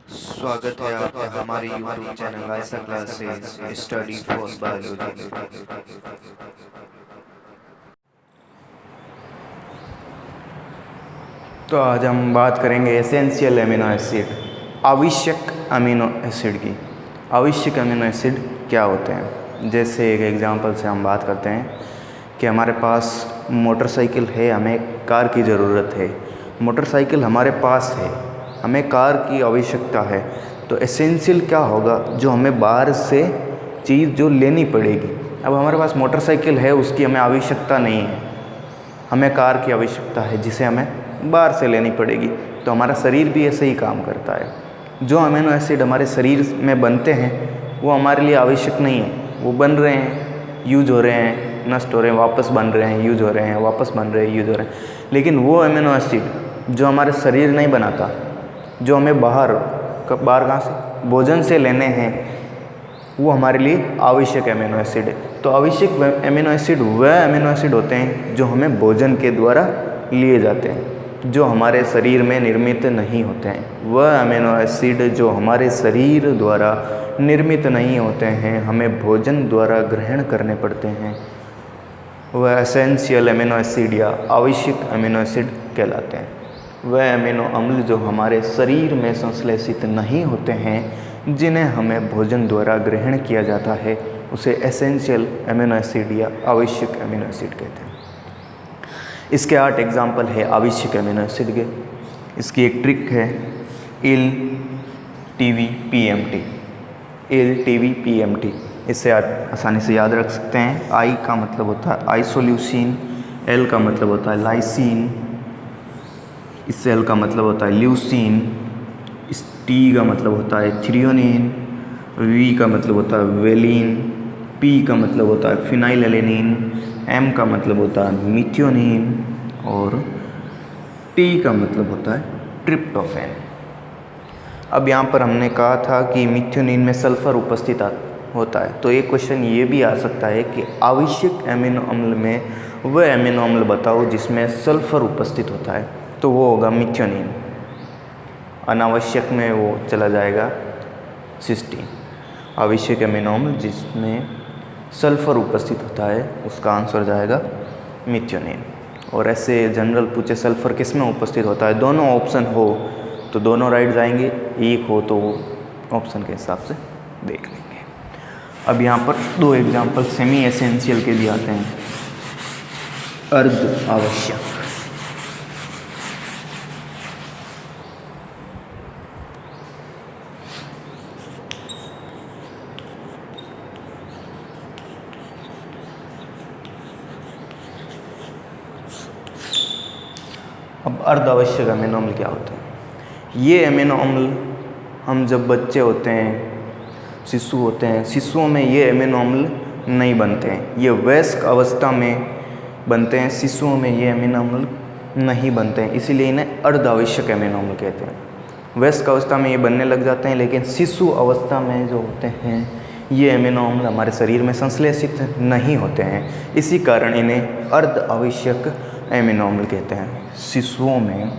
स्वागत है आपका हमारे YouTube चैनल आयसा क्लासेस स्टडी फॉर बायोलॉजी। तो आज हम बात करेंगे एसेंशियल अमीनो एसिड, आवश्यक अमीनो एसिड की। आवश्यक अमीनो एसिड क्या होते हैं? जैसे एक एग्जांपल से हम बात करते हैं कि हमारे पास मोटरसाइकिल है, हमें कार की ज़रूरत है। मोटरसाइकिल हमारे पास है, हमें कार की आवश्यकता है। तो एसेंशियल क्या होगा? जो हमें बाहर से चीज़ जो लेनी पड़ेगी। अब हमारे पास मोटरसाइकिल है, उसकी हमें आवश्यकता नहीं है, हमें कार की आवश्यकता है जिसे हमें बाहर से लेनी पड़ेगी। तो हमारा शरीर भी ऐसे ही काम करता है। जो अमीनो एसिड हमारे शरीर में बनते हैं वो हमारे लिए आवश्यक नहीं है, वो बन रहे हैं, यूज हो रहे हैं, नष्ट हो रहे हैं, वापस बन रहे हैं, यूज हो रहे हैं, वापस बन रहे हैं, यूज हो रहे हैं। लेकिन वो अमीनो एसिड जो हमारे शरीर नहीं बनाता, जो हमें बाहर कहाँ से, भोजन से लेने हैं, वो हमारे लिए आवश्यक अमीनो एसिड है। तो आवश्यक अमीनो एसिड वह अमीनो एसिड होते हैं जो हमें भोजन के द्वारा लिए जाते हैं, जो हमारे शरीर में निर्मित नहीं होते हैं। वह अमीनो एसिड जो हमारे शरीर द्वारा निर्मित नहीं होते हैं, हमें भोजन द्वारा ग्रहण करने पड़ते हैं, वह एसेंशियल अमीनो एसिड या आवश्यक अमीनो एसिड कहलाते हैं। वह अमीनो अम्ल जो हमारे शरीर में संश्लेषित नहीं होते हैं, जिन्हें हमें भोजन द्वारा ग्रहण किया जाता है, उसे एसेंशियल अमीनो एसिड या आवश्यक अमीनो एसिड कहते हैं। इसके 8 एग्जाम्पल है आवश्यक अमीनो एसिड के। इसकी एक ट्रिक है, L T V P M T. L T V P M T, इससे आप आसानी से याद रख सकते हैं। आई का मतलब होता है आइसोल्यूसिन, एल का मतलब होता है लाइसिन, इससे एल का मतलब होता है ल्यूसिन, इस टी का मतलब होता है थ्रियोनिन, वी का मतलब होता है वेलिन, पी का मतलब होता है फिनाइलएलेनिन, एम का मतलब होता है मिथियोनिन और टी का मतलब होता है ट्रिप्टोफैन। अब यहाँ पर हमने कहा था कि मिथियोनिन में सल्फर उपस्थित होता है, तो एक क्वेश्चन ये भी आ सकता है कि आवश्यक अमीनो अम्ल में वह अमीनो अम्ल बताओ जिसमें सल्फर उपस्थित होता है, तो वो होगा मिथियोनिन। अनावश्यक में वो चला जाएगा सिस्टीन। आवश्यक अमीनो अम्ल जिसमें सल्फर उपस्थित होता है, उसका आंसर जाएगा मिथियोनिन। और ऐसे जनरल पूछे सल्फर किस में उपस्थित होता है, दोनों ऑप्शन हो तो दोनों राइट जाएंगे, एक हो तो ऑप्शन के हिसाब से देख लेंगे। अब यहाँ पर 2 एग्जाम्पल सेमी एसेंशियल के दिए आते हैं। अर्ध आवश्यक, अब अर्ध आवश्यक अमीनो अम्ल क्या होते हैं? ये अमीनो अम्ल हम जब बच्चे होते हैं, शिशु होते हैं, शिशुओं में ये अमीनो अम्ल नहीं बनते हैं, ये वयस्क अवस्था में बनते हैं। शिशुओं में ये अमीनो अम्ल नहीं बनते हैं, इसीलिए इन्हें अर्ध आवश्यक अमीनो अम्ल कहते हैं। वयस्क अवस्था में ये बनने लग जाते हैं, लेकिन शिशु अवस्था में जो होते हैं ये अमीनो अम्ल हमारे शरीर में संश्लेषित नहीं होते हैं, इसी कारण इन्हें अर्ध आवश्यक अमीनो अम्ल कहते हैं। शिशुओं में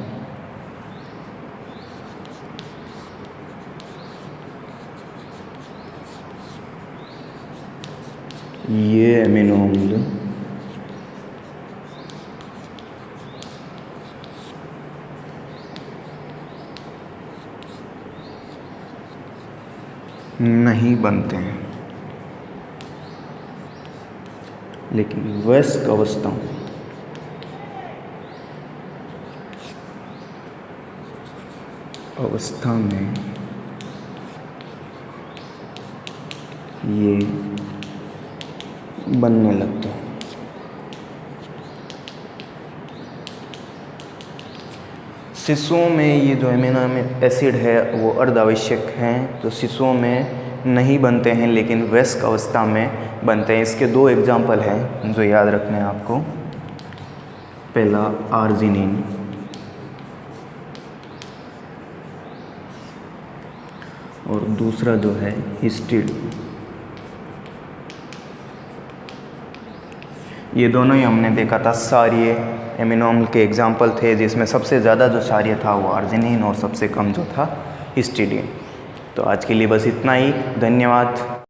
ये अमीनो अम्ल नहीं बनते हैं, लेकिन वयस्क अवस्था में ये बनने लगते हैं। शिशुओं में ये जो अमीनो एसिड है वो अर्ध आवश्यक हैं, तो शिशुओं में नहीं बनते हैं, लेकिन वयस्क अवस्था में बनते हैं। इसके 2 एग्जाम्पल हैं जो याद रखने हैं आपको। पहला आर्जिनिन और दूसरा जो है हिस्टिड। ये दोनों ही हमने देखा था क्षारीय अमीनो अम्ल के एग्जाम्पल थे, जिसमें सबसे ज़्यादा जो क्षारीय था वो आर्जिनिन और सबसे कम जो था हिस्टीडीन। तो आज के लिए बस इतना ही, धन्यवाद।